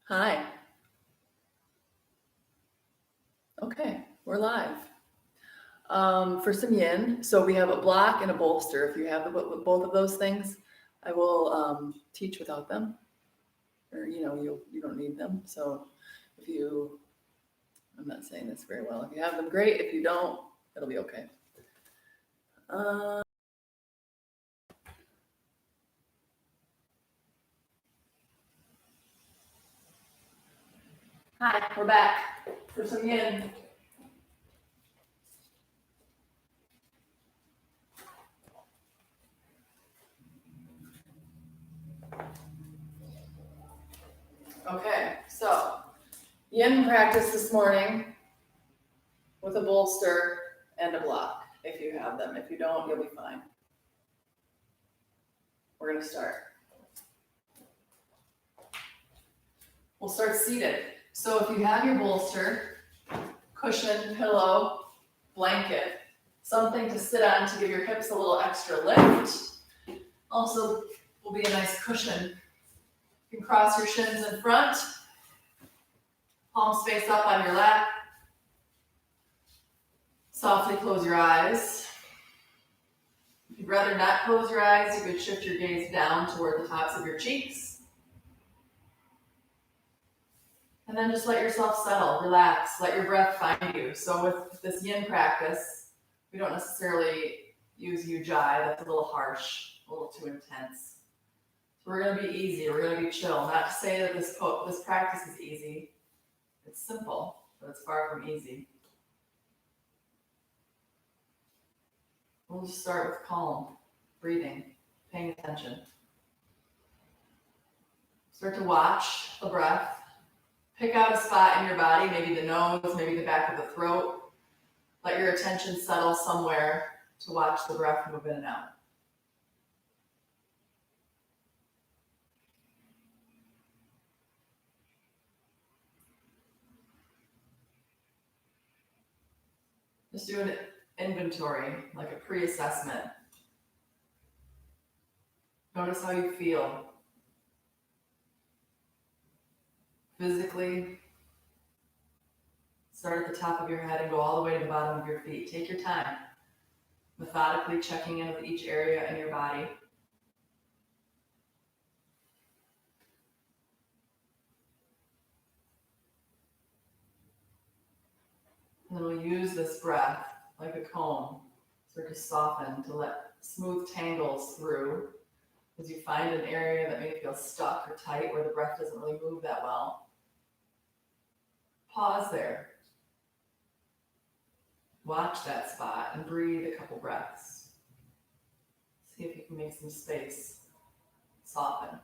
Hi. Okay, we're live. For some yin, so we have a block and a bolster. If you have both of those things, I will teach without them, or you don't need them. So if you, I'm not saying this very well. If you have them, great. If you don't, it'll be okay. Uh, Hi, we're back for some yin. Okay, so yin practice this morning with a bolster and a block. If you have them, if you don't, you'll be fine. We're gonna start. We'll start seated. So if you have your bolster, cushion, pillow, blanket, something to sit on to give your hips a little extra lift. Also will be a nice cushion. You can cross your shins in front, palms face up on your lap. Softly close your eyes. If you'd rather not close your eyes, you could shift your gaze down toward the tops of your cheeks. And then just let yourself settle, relax, let your breath find you. So with this yin practice, we don't necessarily use ujjayi, that's a little harsh, a little too intense. So we're gonna be easy, we're gonna be chill. Not to say that this practice is easy. It's simple, but it's far from easy. We'll just start with calm, breathing, paying attention. Start to watch the breath. Pick out a spot in your body, maybe the nose, maybe the back of the throat. Let your attention settle somewhere to watch the breath move in and out. Just do an inventory, like a pre-assessment. Notice how you feel physically. Start at the top of your head and go all the way to the bottom of your feet. Take your time, methodically checking in with each area in your body. And then we'll use this breath like a comb, sort of soften to let smooth tangles through. As you find an area that may feel stuck or tight where the breath doesn't really move that well, pause there. Watch that spot and breathe a couple breaths. See if you can make some space, soften.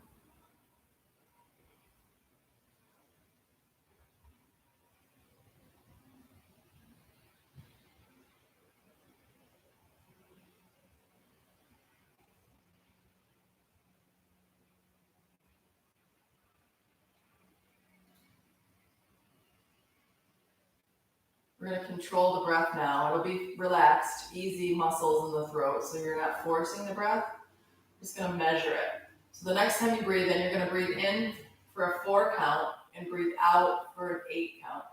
We're going to control the breath now. It'll be relaxed, easy muscles in the throat, so you're not forcing the breath. Just going to measure it. So the next time you breathe in, you're going to breathe in for a 4 count and breathe out for an 8 count.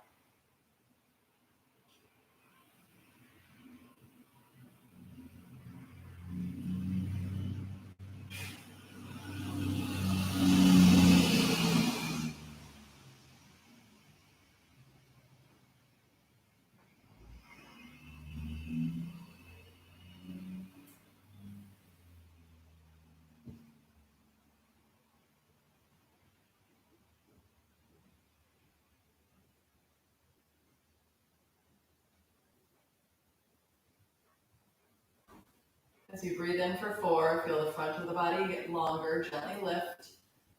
As you breathe in for 4, feel the front of the body get longer, gently lift.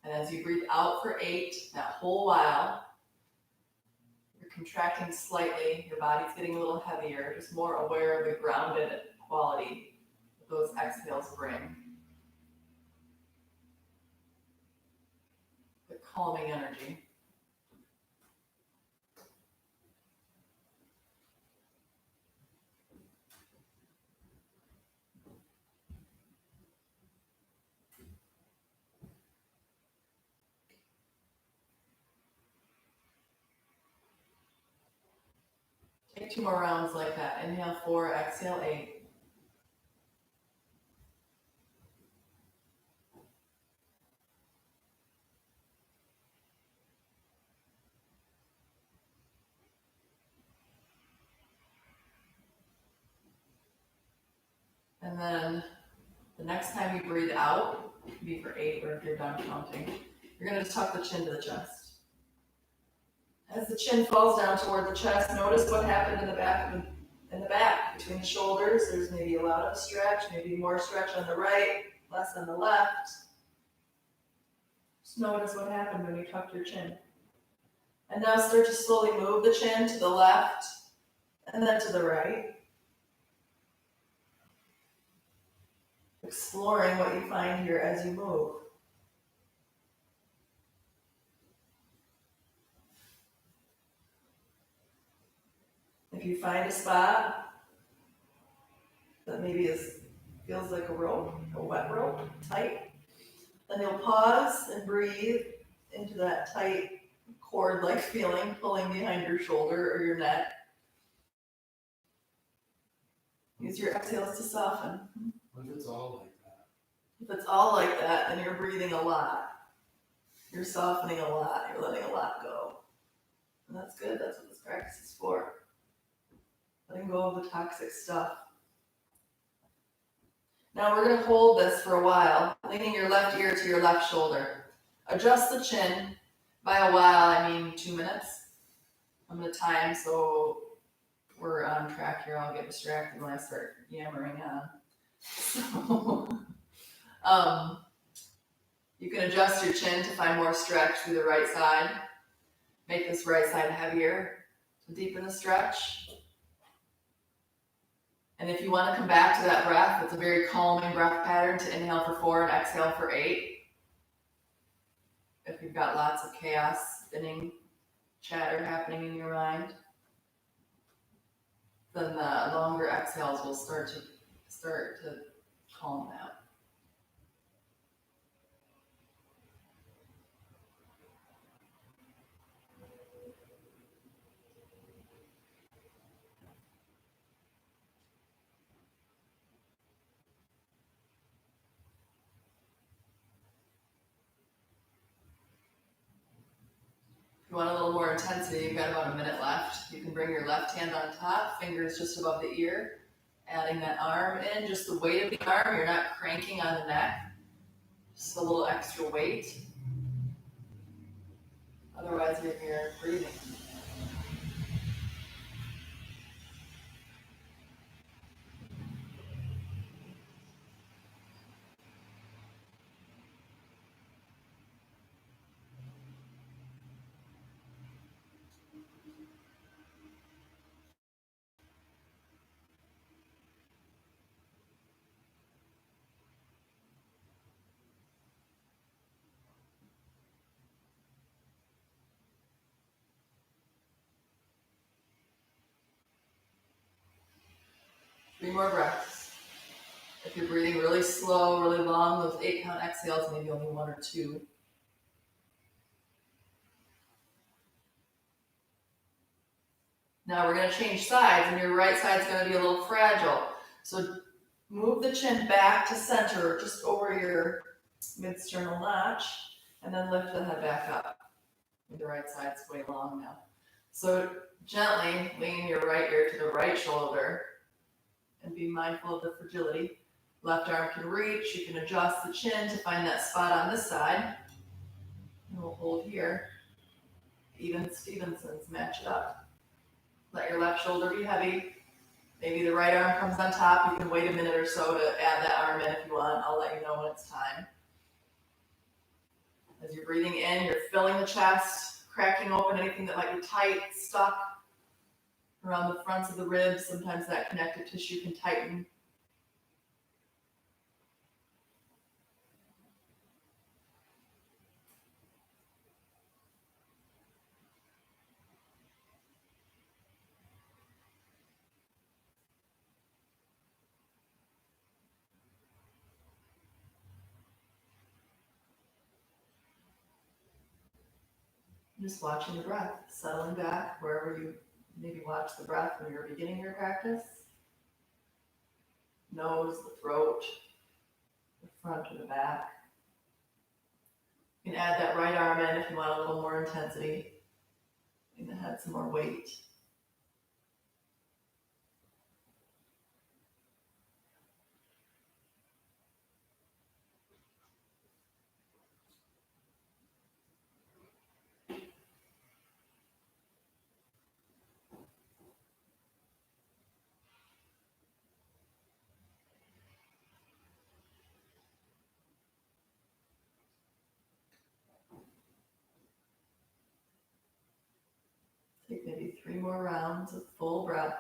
And as you breathe out for 8, that whole while, you're contracting slightly, your body's getting a little heavier, just more aware of the grounded quality that those exhales bring. The calming energy. Take 2 more rounds like that. Inhale 4, exhale 8. And then the next time you breathe out, it can be for 8 or if you're done counting, you're gonna tuck the chin to the chest. As the chin falls down toward the chest, notice what happened in the back, between the shoulders. There's maybe a lot of stretch, maybe more stretch on the right, less on the left. Just notice what happened when you tucked your chin. And now start to slowly move the chin to the left and then to the right. Exploring what you find here as you move. If you find a spot that maybe feels like a rope, a wet rope, tight, then you'll pause and breathe into that tight cord-like feeling pulling behind your shoulder or your neck. Use your exhales to soften. What if it's all like that? If it's all like that, then you're breathing a lot. You're softening a lot. You're letting a lot go. And that's good. That's what this practice is for. Letting go of the toxic stuff. Now we're going to hold this for a while, leaning your left ear to your left shoulder. Adjust the chin. By a while, I mean 2 minutes. I'm going to time so we're on track here. I'll get distracted when I start yammering on. So, you can adjust your chin to find more stretch through the right side. Make this right side heavier to deepen the stretch. And if you want to come back to that breath, it's a very calming breath pattern to inhale for 4 and exhale for 8. If you've got lots of chaos, spinning, chatter happening in your mind, then the longer exhales will start to calm that. If you want a little more intensity, you've got about a minute left. You can bring your left hand on top, fingers just above the ear, adding that arm in, just the weight of the arm. You're not cranking on the neck, just a little extra weight. Otherwise, you're breathing. Three more breaths. If you're breathing really slow, really long, those 8 count exhales, maybe only 1 or 2. Now we're going to change sides, and your right side's going to be a little fragile. So move the chin back to center, just over your mid-sternal notch, and then lift the head back up. The right side's way long now. So gently lean your right ear to the right shoulder and be mindful of the fragility. Left arm can reach. You can adjust the chin to find that spot on this side. And we'll hold here. Even Stevenson's, match it up. Let your left shoulder be heavy. Maybe the right arm comes on top. You can wait a minute or so to add that arm in if you want. I'll let you know when it's time. As you're breathing in, you're filling the chest, cracking open anything that might be tight, stuck around the fronts of the ribs. Sometimes that connective tissue can tighten. Just watching the breath, settling back wherever you Maybe watch the breath when you're beginning your practice. Nose, the throat, the front or the back. You can add that right arm in if you want a little more intensity. And add some more weight. Take maybe 3 more rounds of full breath.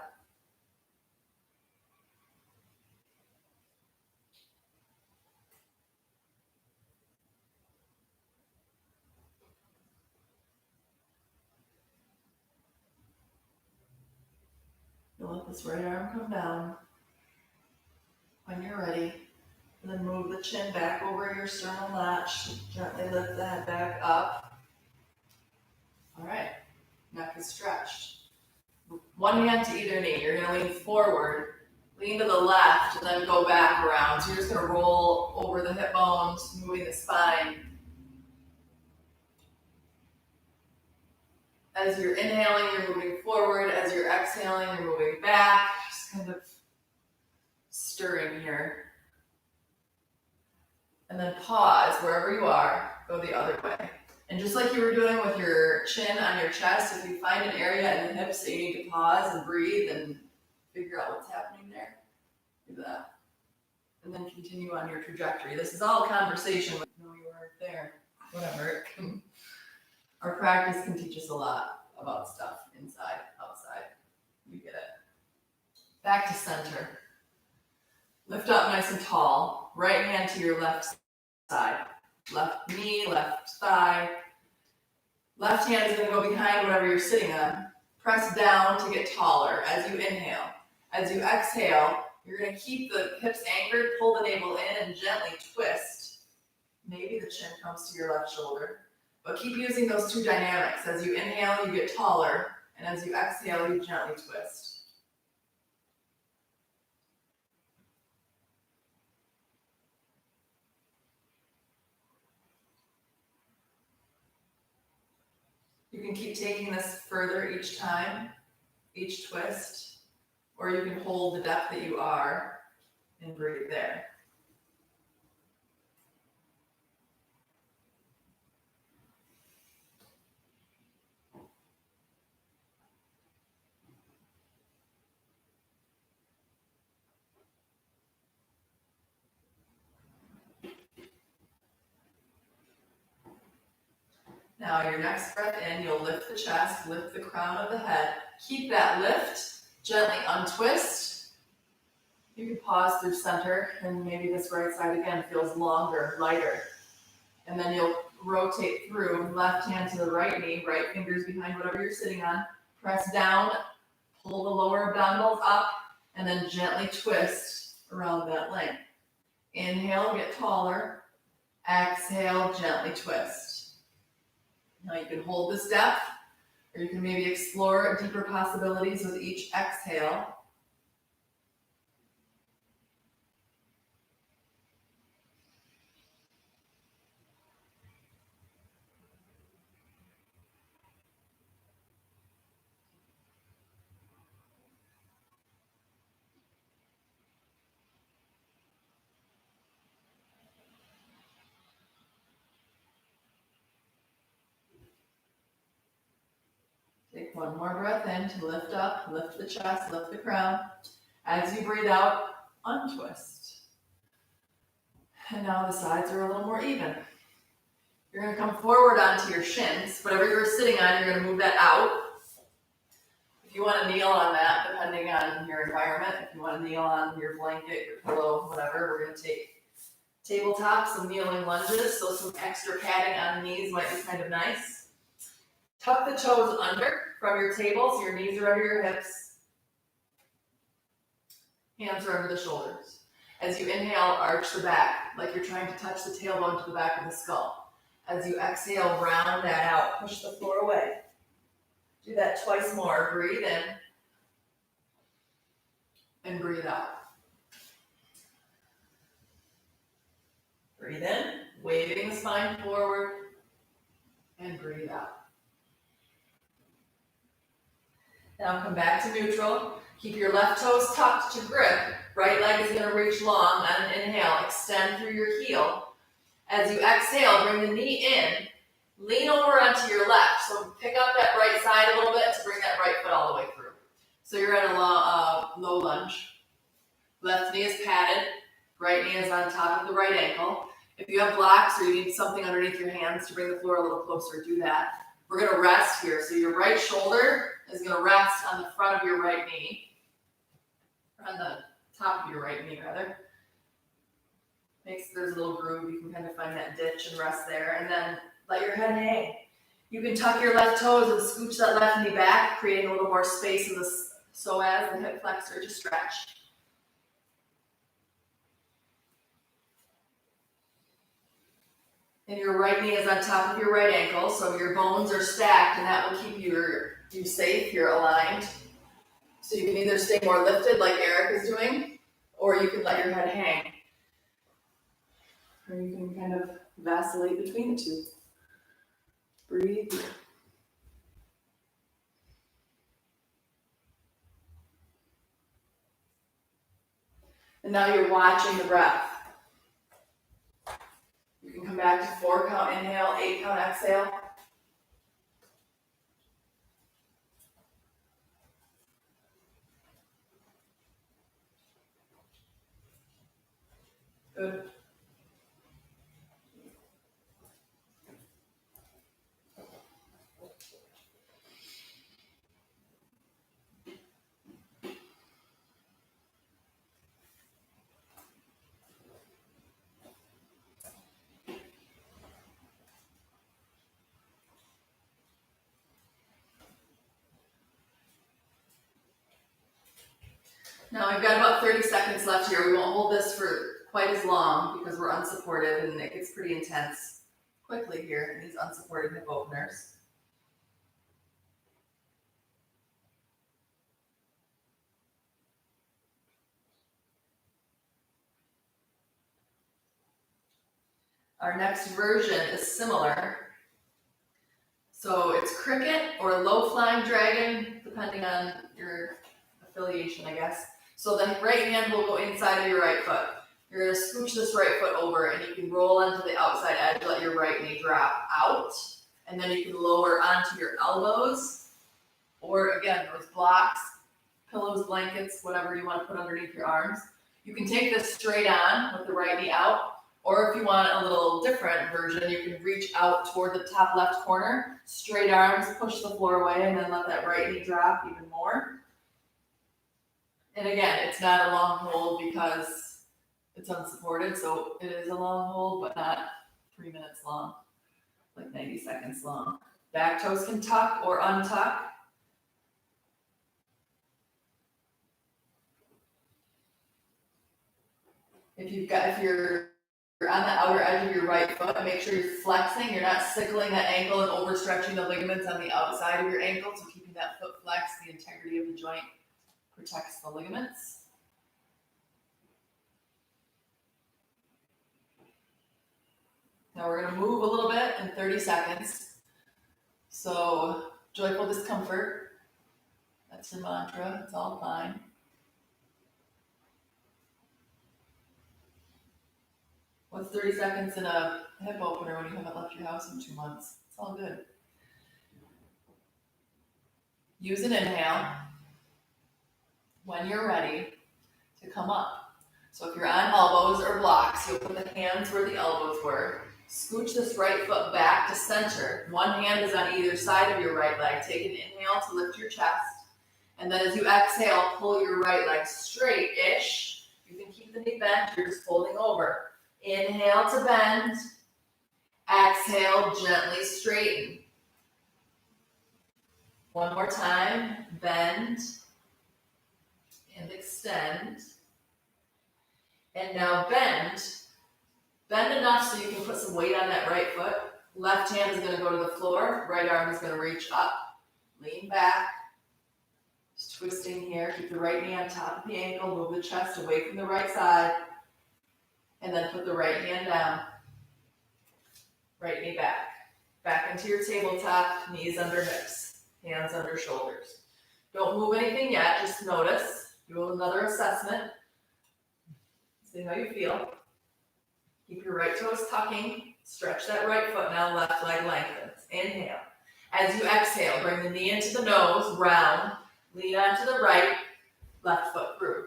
You'll let this right arm come down when you're ready. And then move the chin back over your sternal notch. Gently lift the head back up. All right, neck is stretched. One hand to either knee. You're gonna lean forward, lean to the left, and then go back around. So you're just gonna roll over the hip bones, moving the spine. As you're inhaling, you're moving forward. As you're exhaling, you're moving back. Just kind of stirring here. And then pause wherever you are, go the other way. And just like you were doing with your chin on your chest, if you find an area in the hips that you need to pause and breathe and figure out what's happening there, do that. And then continue on your trajectory. This is all conversation. No, you weren't there. Whatever. Our practice can teach us a lot about stuff, inside, outside. You get it. Back to center. Lift up nice and tall. Right hand to your left side. Left knee, left thigh. Left hand is going to go behind whatever you're sitting on. Press down to get taller as you inhale. As you exhale, you're going to keep the hips anchored, pull the navel in, and gently twist. Maybe the chin comes to your left shoulder. But keep using those two dynamics. As you inhale, you get taller, and as you exhale, you gently twist. You can keep taking this further each time, each twist, or you can hold the depth that you are and breathe there. Now your next breath in, you'll lift the chest, lift the crown of the head. Keep that lift, gently untwist. You can pause through center, and maybe this right side again feels longer, lighter. And then you'll rotate through, left hand to the right knee, right fingers behind whatever you're sitting on. Press down, pull the lower abdominals up, and then gently twist around that length. Inhale, get taller. Exhale, gently twist. Now you can hold this depth, or you can maybe explore deeper possibilities with each exhale. Take one more breath in to lift up, lift the chest, lift the crown. As you breathe out, untwist. And now the sides are a little more even. You're going to come forward onto your shins. Whatever you're sitting on, you're going to move that out. If you want to kneel on that, depending on your environment, if you want to kneel on your blanket, your pillow, whatever, we're going to take tabletop, some kneeling lunges, so some extra padding on the knees might be kind of nice. Tuck the toes under from your table, so your knees are under your hips. Hands are under the shoulders. As you inhale, arch the back, like you're trying to touch the tailbone to the back of the skull. As you exhale, round that out. Push the floor away. Do that twice more. Breathe in and breathe out. Breathe in, waving the spine forward, and breathe out. Now come back to neutral. Keep your left toes tucked to grip. Right leg is going to reach long on an inhale. Extend through your heel. As you exhale, bring the knee in. Lean over onto your left. So pick up that right side a little bit to bring that right foot all the way through. So you're at a low lunge. Left knee is padded. Right knee is on top of the right ankle. If you have blocks or you need something underneath your hands to bring the floor a little closer, do that. We're going to rest here. So your right shoulder is going to rest on the front of your right knee. Or on the top of your right knee, rather. There's a little groove. You can kind of find that ditch and rest there. And then let your head hang. You can tuck your left toes and scooch that left knee back, creating a little more space in the psoas, the hip flexor, to stretch. And your right knee is on top of your right ankle, so your bones are stacked, and that will keep you safe, you're aligned. So you can either stay more lifted like Eric is doing, or you can let your head hang. Or you can kind of vacillate between the two. Breathe. And now you're watching the breath. You can come back to 4 count inhale, 8 count exhale. Good. Now we've got about 30 seconds left here. We won't hold this for quite as long because we're unsupported and it gets pretty intense quickly here in these unsupported hip openers. Our next version is similar. So it's cricket or low flying dragon, depending on your affiliation, I guess. So the right hand will go inside of your right foot. You're going to scooch this right foot over and you can roll onto the outside edge, let your right knee drop out. And then you can lower onto your elbows. Or again, those blocks, pillows, blankets, whatever you want to put underneath your arms. You can take this straight on with the right knee out. Or if you want a little different version, you can reach out toward the top left corner, straight arms, push the floor away, and then let that right knee drop even more. And again, it's not a long hold because it's unsupported, so it is a long hold, but not 3 minutes long, like 90 seconds long. Back toes can tuck or untuck. If you're on the outer edge of your right foot, make sure you're flexing. You're not sickling that ankle and overstretching the ligaments on the outside of your ankle. So keeping that foot flexed, the integrity of the joint protects the ligaments. Now we're going to move a little bit in 30 seconds. So joyful discomfort, that's your mantra. It's all fine. What's 30 seconds in a hip opener when you haven't left your house in 2 months? It's all good. Use an inhale when you're ready to come up. So if you're on elbows or blocks, you'll put the hands where the elbows were. Scooch this right foot back to center. One hand is on either side of your right leg. Take an inhale to lift your chest. And then as you exhale, pull your right leg straight-ish. You can keep the knee bent. You're just folding over. Inhale to bend. Exhale, gently straighten. One more time. Bend and extend. And now bend. Bend enough so you can put some weight on that right foot. Left hand is going to go to the floor. Right arm is going to reach up. lean back. Just twisting here, keep the right knee on top of the ankle, move the chest away from the right side, and then put the right hand down. Right knee back. Back into your tabletop, knees under hips, hands under shoulders. Don't move anything yet, just notice. Do another assessment. See how you feel. Keep your right toes tucking. Stretch that right foot now, left leg lengthens. Inhale. As you exhale, bring the knee into the nose, round. Lean onto the right, left foot through.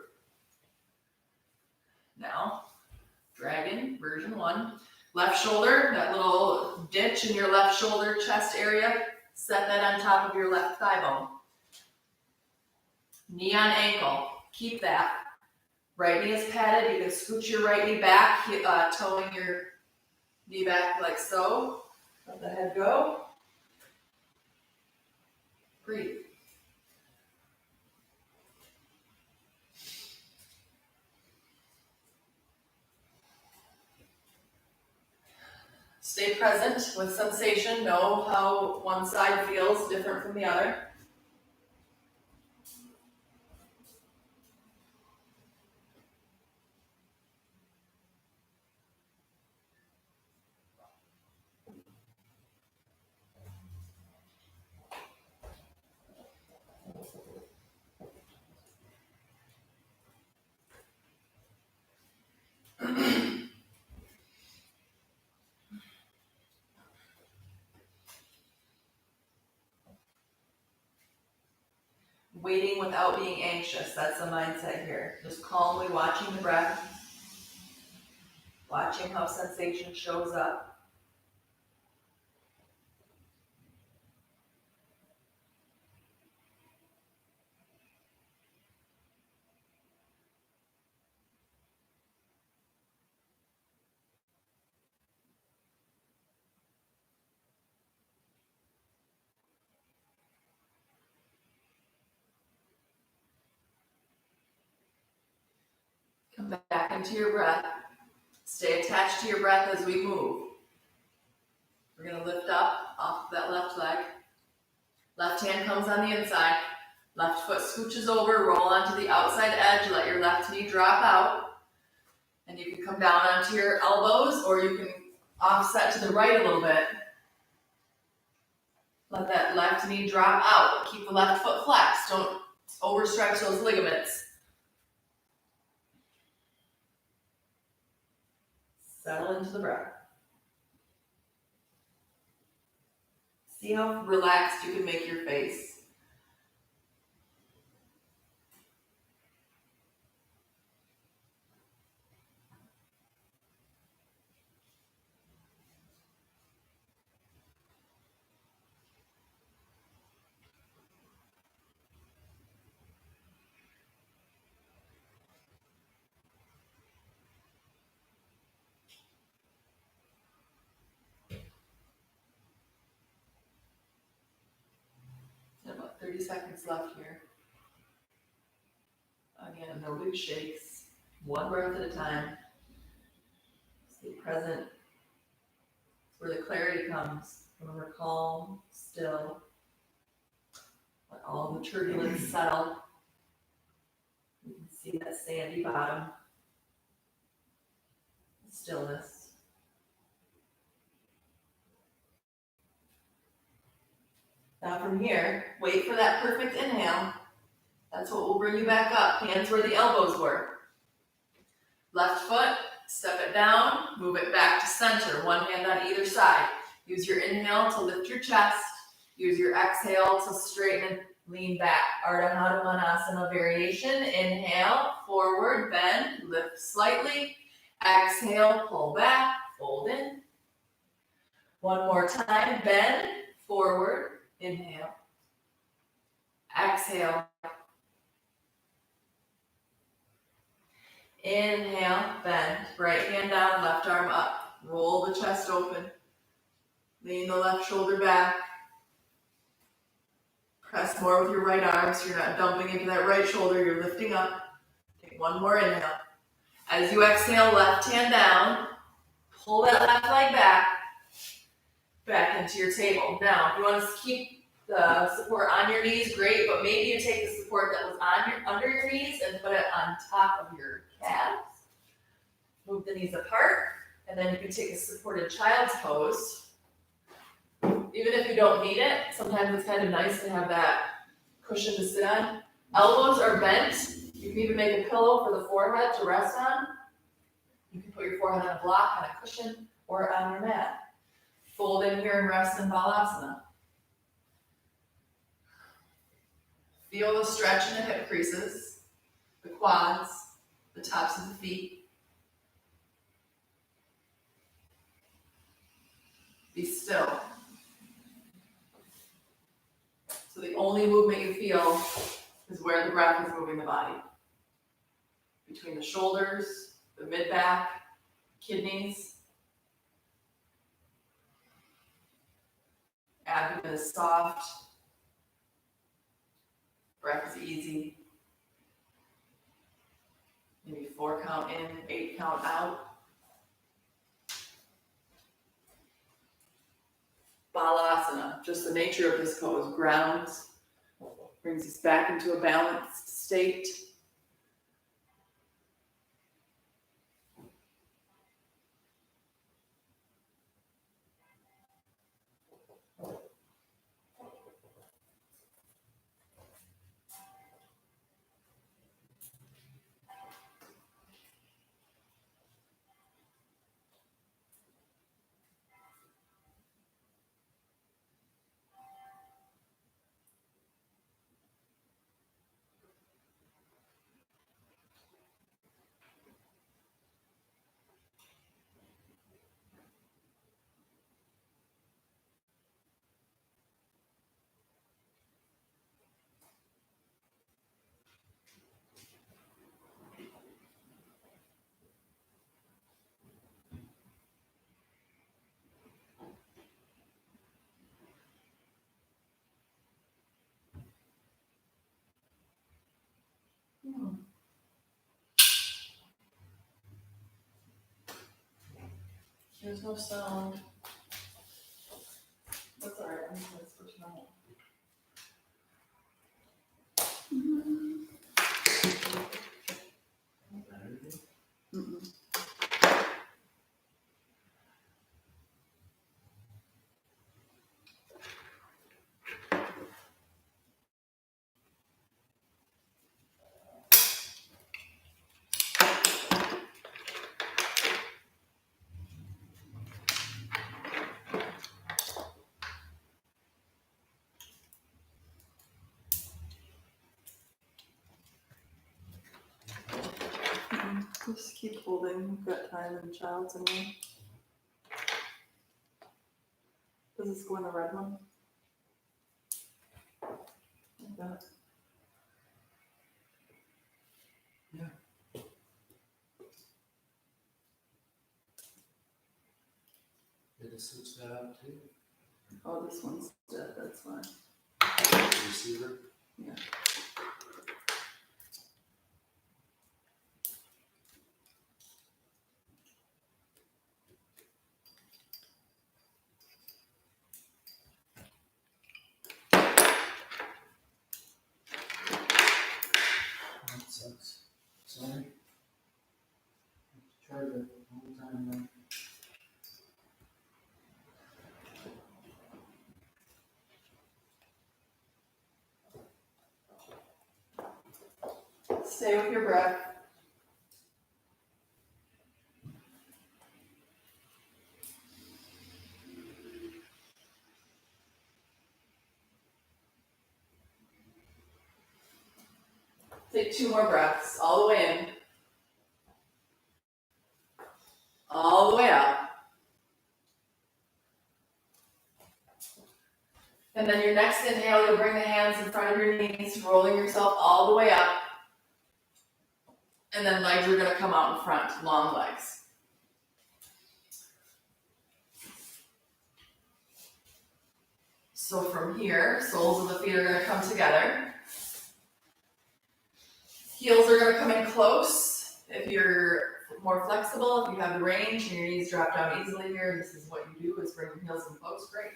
Now, dragon, version 1. Left shoulder, that little ditch in your left shoulder chest area, set that on top of your left thigh bone. Knee on ankle, keep that. Right knee is padded, you can scoot your right knee back, toeing your knee back like so. Let the head go. Breathe. Stay present with sensation. Know how one side feels different from the other. Waiting without being anxious, that's the mindset here. Just calmly watching the breath, watching how sensation shows up. Come back into your breath. Stay attached to your breath as we move. We're going to lift up off that left leg. Left hand comes on the inside. Left foot scooches over, roll onto the outside edge, let your left knee drop out. And you can come down onto your elbows, or you can offset to the right a little bit. Let that left knee drop out. Keep the left foot flexed. Don't overstretch those ligaments. Settle into the breath. See how relaxed you can make your face. About 30 seconds left here. Again, no big shakes. One breath at a time. Stay present. It's where the clarity comes. Remember, calm, still. Let all the turbulence settle. You can see that sandy bottom. Stillness. Now from here, wait for that perfect inhale. That's what will bring you back up. Hands where the elbows were. Left foot, step it down, move it back to center. One hand on either side. Use your inhale to lift your chest. Use your exhale to straighten and lean back. Ardha Hanumanasana variation. Inhale, forward, bend, lift slightly. Exhale, pull back, fold in. One more time, bend, forward. Inhale. Exhale. Inhale, bend. Right hand down, left arm up. Roll the chest open. Lean the left shoulder back. Press more with your right arm so you're not dumping into that right shoulder. You're lifting up. Take one more inhale. As you exhale, left hand down. Pull that left leg back. Back into your table. Now, if you want to keep the support on your knees, great, but maybe you take the support that was under your knees and put it on top of your calves. Move the knees apart, and then you can take a supported child's pose. Even if you don't need it, sometimes it's kind of nice to have that cushion to sit on. Elbows are bent. You can even make a pillow for the forehead to rest on. You can put your forehead on a block, on a cushion, or on your mat. Fold in here and rest in Balasana. Feel the stretch in the hip creases, the quads, the tops of the feet. Be still. So the only movement you feel is where the breath is moving the body. Between the shoulders, the mid-back, kidneys. Abdomen is soft. Breath is easy. Maybe 4 count in, 8 count out. Balasana, just the nature of this pose, grounds, brings us back into a balanced state. There's no sound. That's all right, I'm just gonna switch them out. Mm-mm. Just keep holding, we've got time in child's anyway. Does this go in the red one? Like that. Did it switch that up too? Oh, this one's dead, that's fine. The receiver? Yeah. That sucks. Sorry. Charge it all the time now. Stay with your breath. Take 2 more breaths, all the way in. All the way out. And then your next inhale, you'll bring the hands in front of your knees, rolling yourself all the way up. And then legs are gonna come out in front, long legs. So from here, soles of the feet are gonna come together. Heels are gonna come in close. If you're more flexible, if you have the range and your knees drop down easily here, this is what you do, is bring your heels in close, great.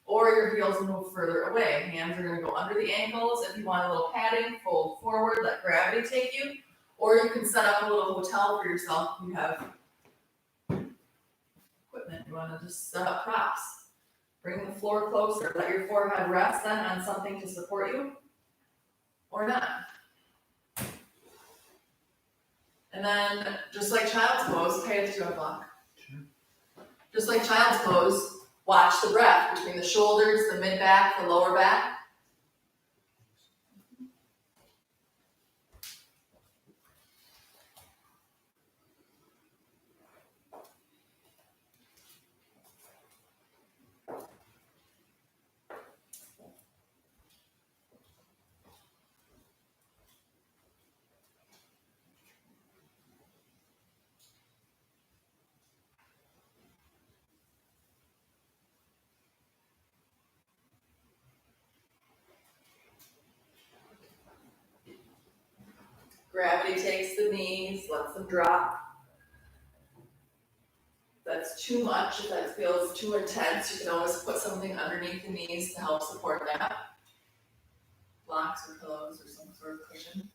or your heels will move further away. Hands are gonna go under the ankles. If you want a little padding, fold forward, let gravity take you. Or you can set up a little hotel for yourself. You have equipment, you wanna just set up props. Bring the floor closer, let your forehead rest then on something to support you, or not. And then, just like child's pose, pay attention to a block. Sure. Just like child's pose, watch the breath between the shoulders, the mid-back, the lower back. Gravity takes the knees, lets them drop. That's too much, if that feels too intense, you can always put something underneath the knees to help support that. Blocks or pillows or some sort of cushion.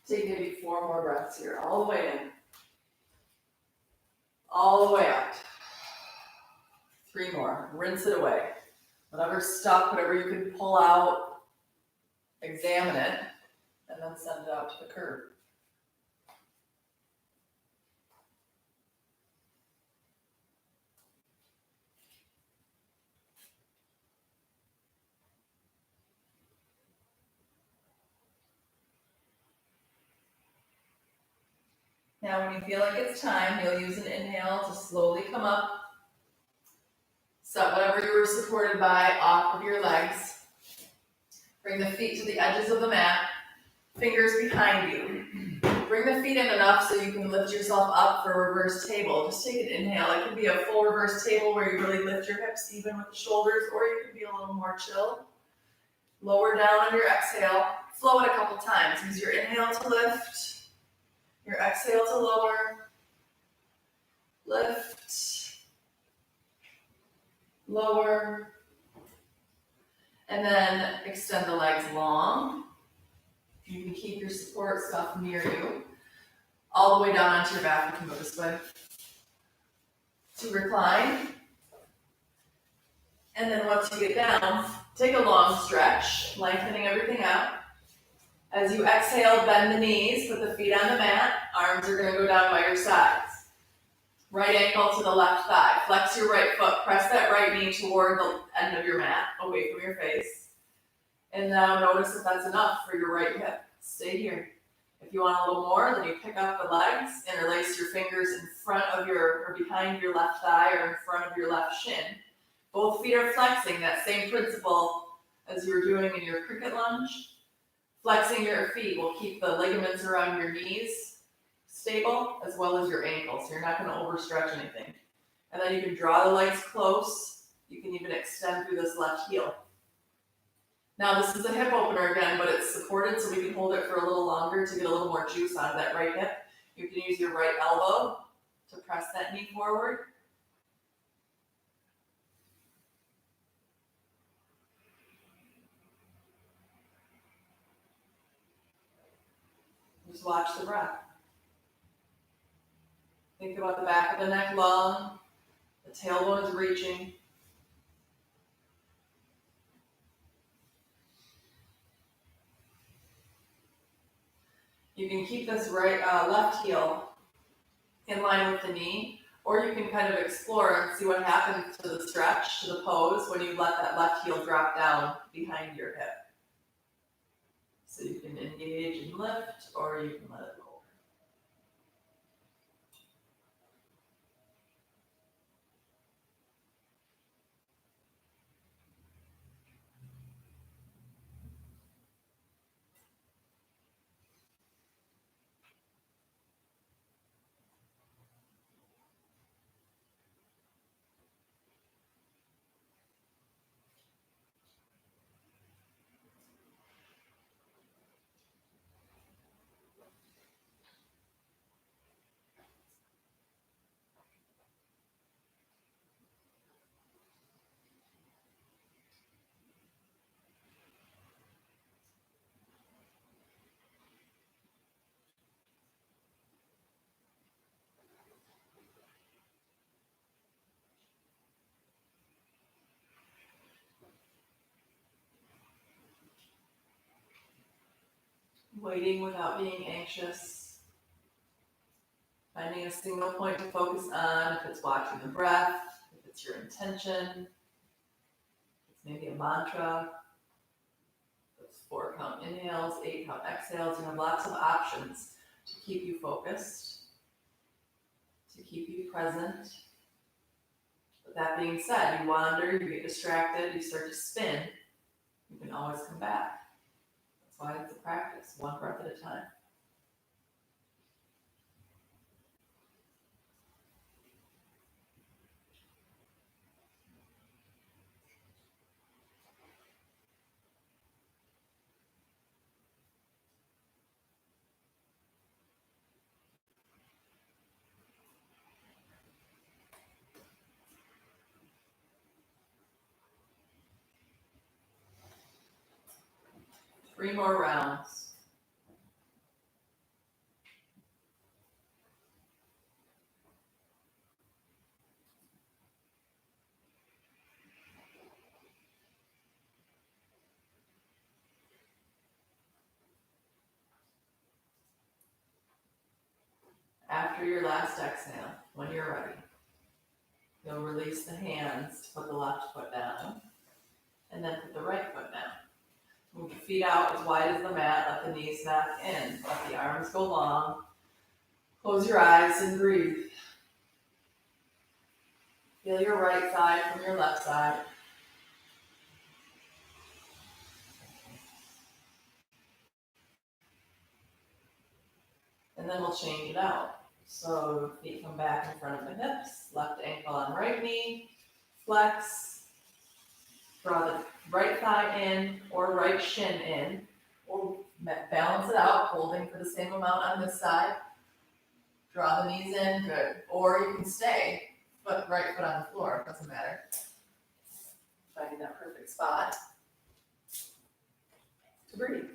Take maybe 4 more breaths here, all the way in. All the way out. 3 more, rinse it away. Whatever's stuck, whatever you can pull out, examine it, and then send it out to the curb. Now, when you feel like it's time, you'll use an inhale to slowly come up. Set whatever you were supported by off of your legs. Bring the feet to the edges of the mat, fingers behind you. Bring the feet in enough so you can lift yourself up for a reverse table. Just take an inhale. It can be a full reverse table where you really lift your hips even with the shoulders, or you can be a little more chill. Lower down on your exhale. Flow it a couple times. Use your inhale to lift, your exhale to lower. Lift, lower, and then extend the legs long. You can keep your support stuff near you. All the way down onto your back, you can go this way. To recline. And then once you get down, take a long stretch, lengthening everything out. As you exhale, bend the knees, put the feet on the mat. Arms are gonna go down by your sides. Right ankle to the left thigh. Flex your right foot. Press that right knee toward the end of your mat, away from your face. And now notice if that's enough for your right hip. Stay here. If you want a little more, then you pick up the legs, interlace your fingers in front of or behind your left thigh or in front of your left shin. Both feet are flexing, that same principle as you were doing in your cricket lunge. Flexing your feet will keep the ligaments around your knees stable, as well as your ankles, so you're not going to overstretch anything. And then you can draw the legs close. You can even extend through this left heel. Now this is a hip opener again, but it's supported, so we can hold it for a little longer to get a little more juice out of that right hip. You can use your right elbow to press that knee forward. Just watch the breath. Think about the back of the neck long, the tailbone's reaching. You can keep this left heel in line with the knee, or you can kind of explore and see what happens to the stretch, to the pose, when you let that left heel drop down behind your hip. So you can engage and lift, or you can let it lower. Waiting without being anxious. Finding a single point to focus on, if it's watching the breath, if it's your intention, it's maybe a mantra. It's 4 count inhales, 8 count exhales. You have lots of options to keep you focused, to keep you present. But that being said, you wander, you get distracted, you start to spin, you can always come back. That's why it's a practice, one breath at a time. Three more rounds. After your last exhale, when you're ready, you'll release the hands to put the left foot down, and then put the right foot down. Move the feet out as wide as the mat, let the knees back in, let the arms go long. Close your eyes and breathe. Feel your right side from your left side. And then we'll change it out. So feet come back in front of the hips, left ankle on right knee, flex, draw the right thigh in or right shin in, or balance it out, holding for the same amount on this side. Draw the knees in, good. Or you can stay, right foot on the floor, doesn't matter. Finding that perfect spot to breathe.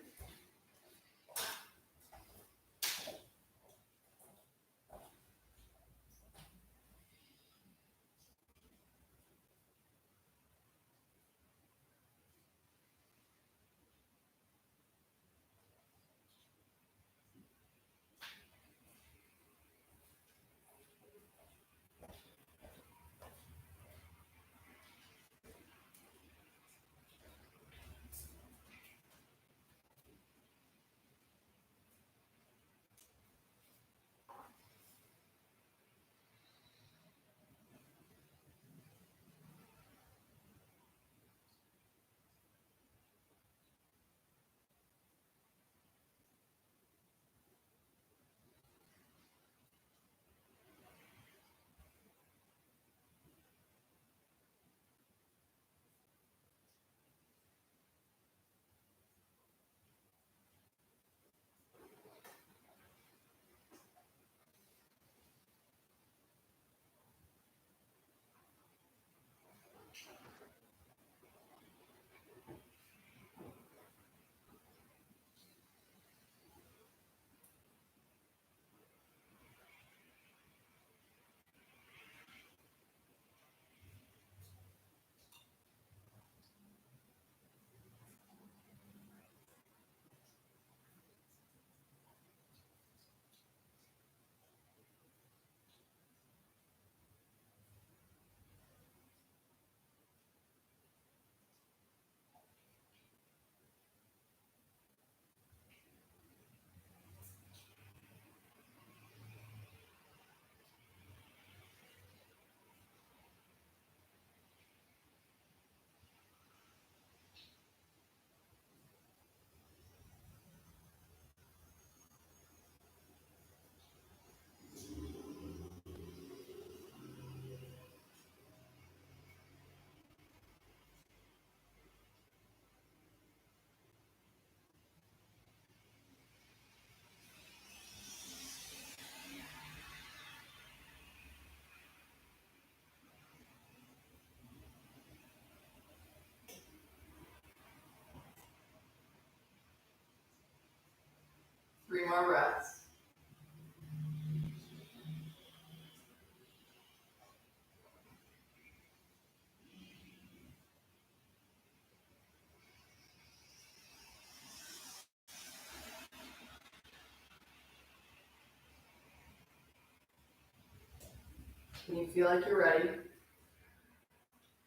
When you feel like you're ready,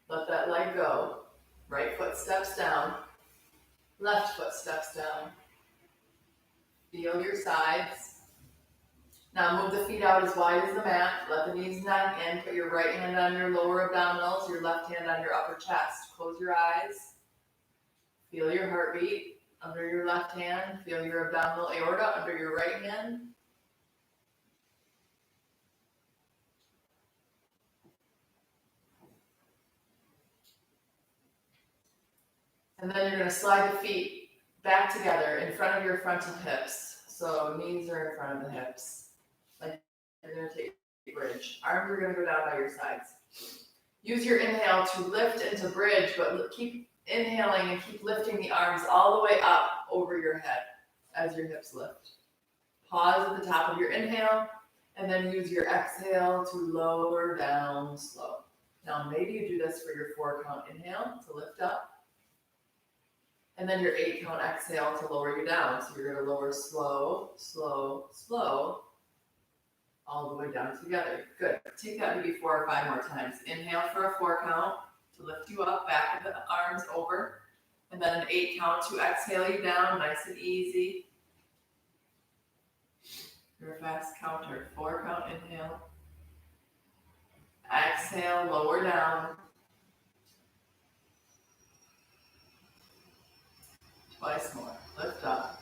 let that leg go. Right foot steps down, left foot steps down. Feel your sides. Now move the feet out as wide as the mat. Let the knees knock in. Put your right hand on your lower abdominals, your left hand on your upper chest. Close your eyes. Feel your heartbeat under your left hand. Feel your abdominal aorta under your right hand. And then you're going to slide the feet back together in front of your frontal hips. So knees are in front of the hips. Like you're going to take a bridge. Arms are going to go down by your sides. Use your inhale to lift into bridge, but keep inhaling and keep lifting the arms all the way up over your head as your hips lift. Pause at the top of your inhale, and then use your exhale to lower down slow. Now maybe you do this for your 4-count inhale to lift up, and then your 8-count exhale to lower you down. So you're going to lower slow, slow, slow, all the way down together. Good. Take that maybe 4 or 5 more times. Inhale for a 4-count to lift you up, back of the arms over. And then an 8-count to exhale you down, nice and easy. You're a fast counter. 4-count inhale. Exhale, lower down. Twice more. Lift up.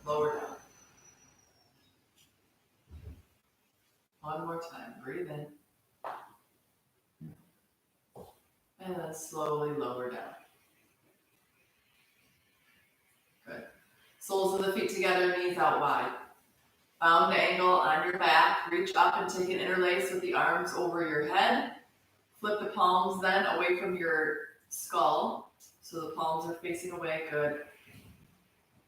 Lower down. One more time. Breathe in. And then slowly lower down. Good. Soles of the feet together, knees out wide. Bound angle on your back. Reach up and take an interlace with the arms over your head. Flip the palms then away from your skull. So the palms are facing away. Good.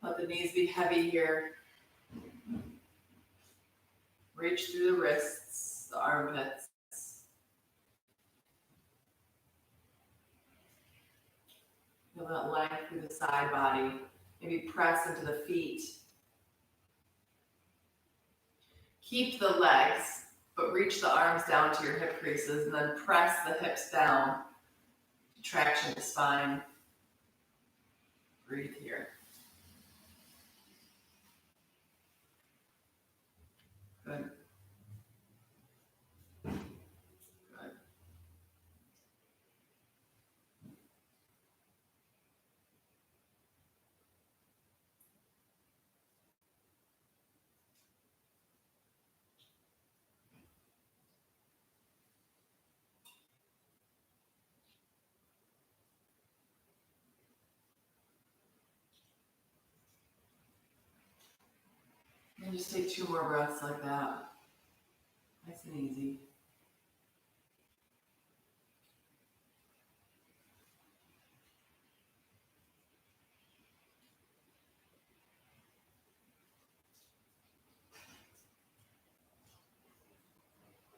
Let the knees be heavy here. Reach through the wrists, the armpits. Feel that length through the side body. Maybe press into the feet. Keep the legs, but reach the arms down to your hip creases and then press the hips down. Traction the spine. Breathe here. Good. Good. And just take 2 more breaths like that. Nice and easy.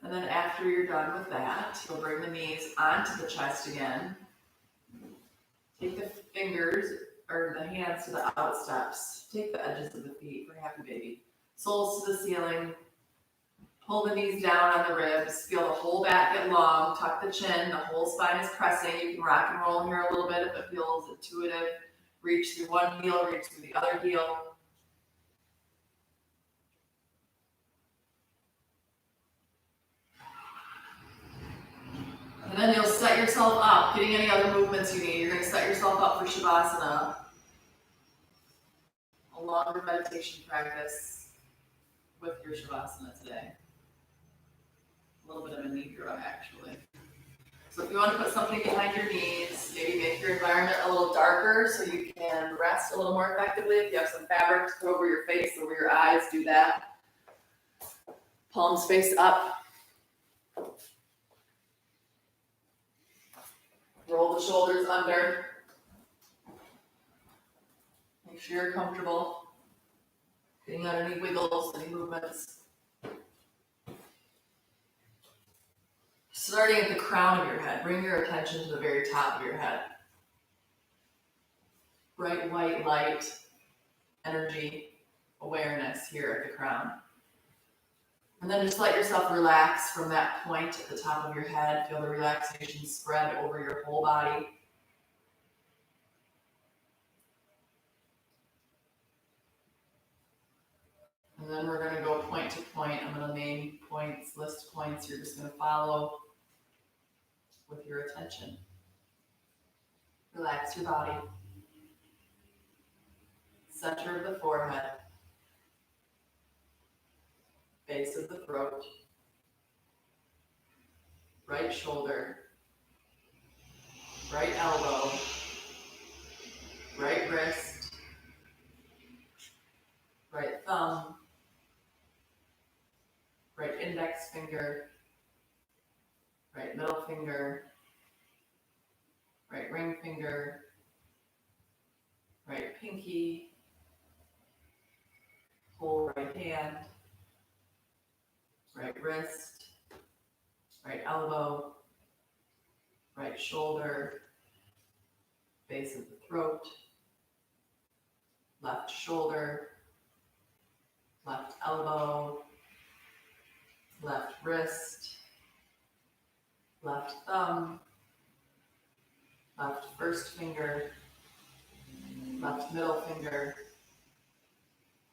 And then after you're done with that, you'll bring the knees onto the chest again. Take the fingers or the hands to the out steps. Take the edges of the feet for happy baby. Soles to the ceiling. Pull the knees down on the ribs. Feel the whole back get long. Tuck the chin. The whole spine is pressing. You can rock and roll here a little bit if it feels intuitive. Reach through one heel, reach through the other heel. And then you'll set yourself up, getting any other movements you need. You're going to set yourself up for Shavasana. A longer meditation practice with your Shavasana today. A little bit of a nidra, actually. So if you want to put something behind your knees, maybe make your environment a little darker so you can rest a little more effectively. If you have some fabric to put over your face, over your eyes, do that. Palms face up. Roll the shoulders under. Make sure you're comfortable. Getting out any wiggles, any movements. Starting at the crown of your head, bring your attention to the very top of your head. Bright white light, energy, awareness here at the crown. And then just let yourself relax from that point at the top of your head. Feel the relaxation spread over your whole body. And then we're gonna go point to point. I'm gonna name points, list points. You're just gonna follow with your attention. Relax your body. Center of the forehead. Base of the throat. Right shoulder. Right elbow. Right wrist. Right thumb. Right index finger. Right middle finger. Right ring finger. Right pinky. Whole right hand. Right wrist. Right elbow. Right shoulder. Base of the throat. Left shoulder. Left elbow. Left wrist. Left thumb. Left first finger. Left middle finger.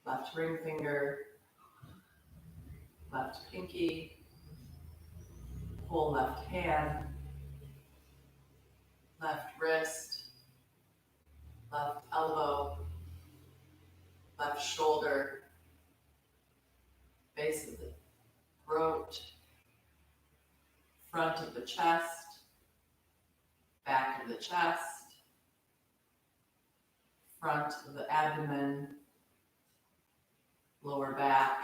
Left ring finger. Left pinky. Whole left hand. Left wrist. Left elbow. Left shoulder. Base of the throat. Front of the chest. Back of the chest. Front of the abdomen. Lower back.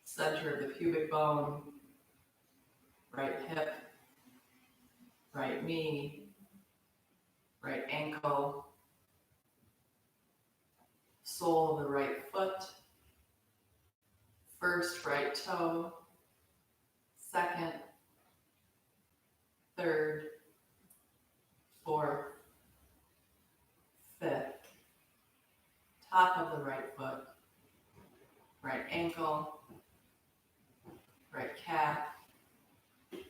Center of the pubic bone. Right hip. Right knee. Right ankle. Sole of the right foot. First right toe. Second. Third. Fourth. Fifth. Top of the right foot. Right ankle. Right calf.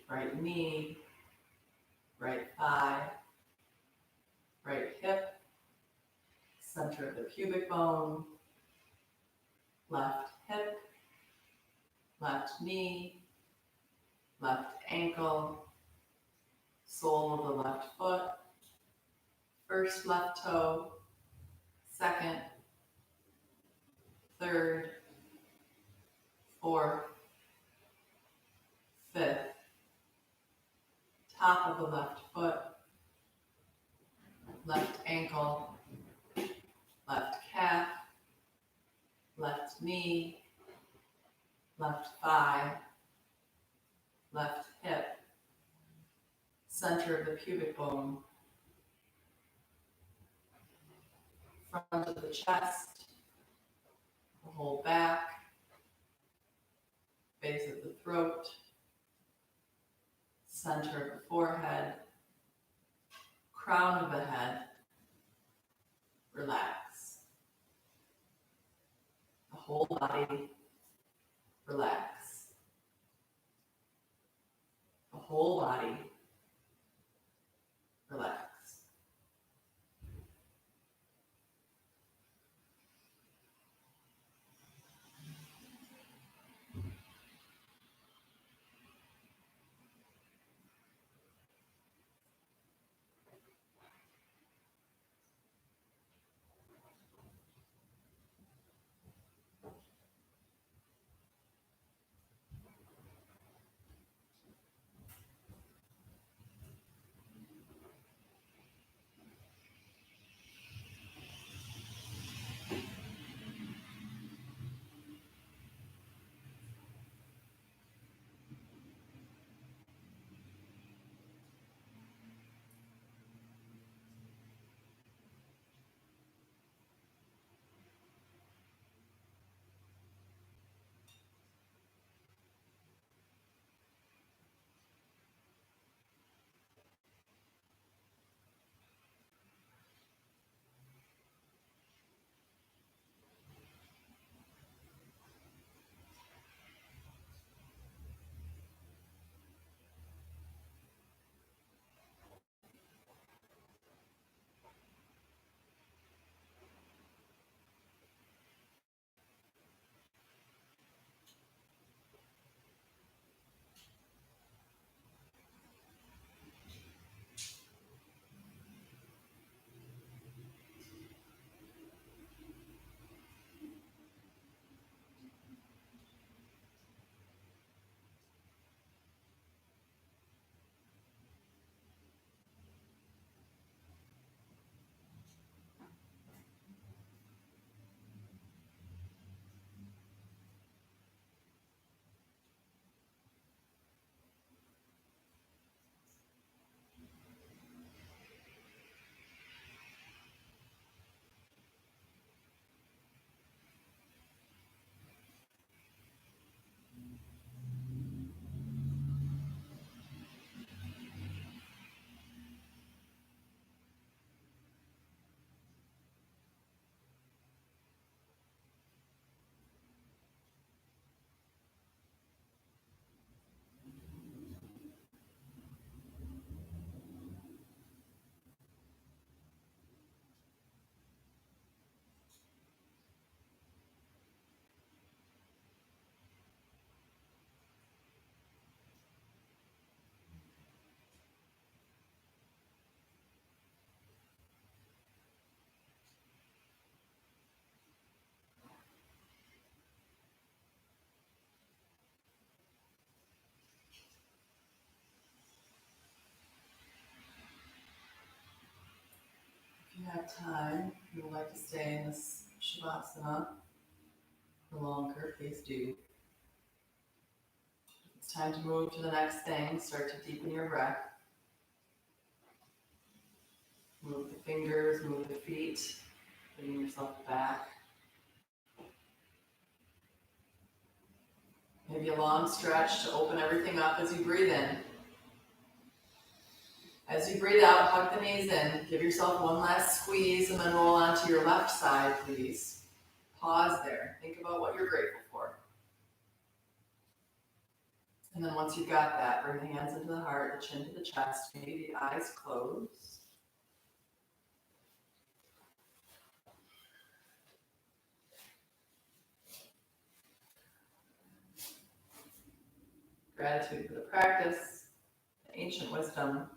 Right knee. Right thigh. Right hip. Center of the pubic bone. Left hip. Left knee. Left ankle. Sole of the left foot. First left toe. Second. Third. Fourth. Fifth. Top of the left foot. Left ankle. Left calf. Left knee. Left thigh. Left hip. Center of the pubic bone. Front of the chest. The whole back. Base of the throat. Center of the forehead. Crown of the head. Relax. The whole body. Relax. The whole body. Relax. have time, if you would like to stay in this Shavasana for longer, please do. It's time to move to the next thing. Start to deepen your breath. Move the fingers, move the feet, bringing yourself back. Maybe a long stretch to open everything up as you breathe in. As you breathe out, hug the knees in. Give yourself one last squeeze and then roll onto your left side, please. Pause there. Think about what you're grateful for. And then once you've got that, bring the hands into the heart, the chin to the chest, maybe the eyes closed. Gratitude for the practice, the ancient wisdom,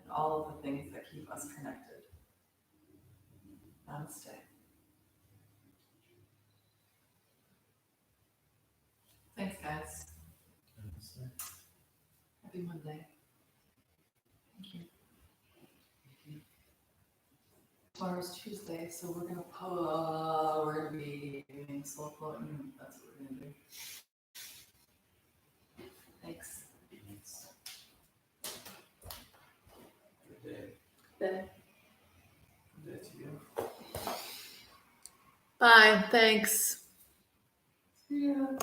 and all of the things that keep us connected. Namaste. Thanks, guys. Happy Monday. Thank you. Tomorrow's Tuesday, so we're gonna be doing soul floating. That's what we're gonna do. Thanks. Good day. Bye. Good day to you. Bye. Thanks. Yeah.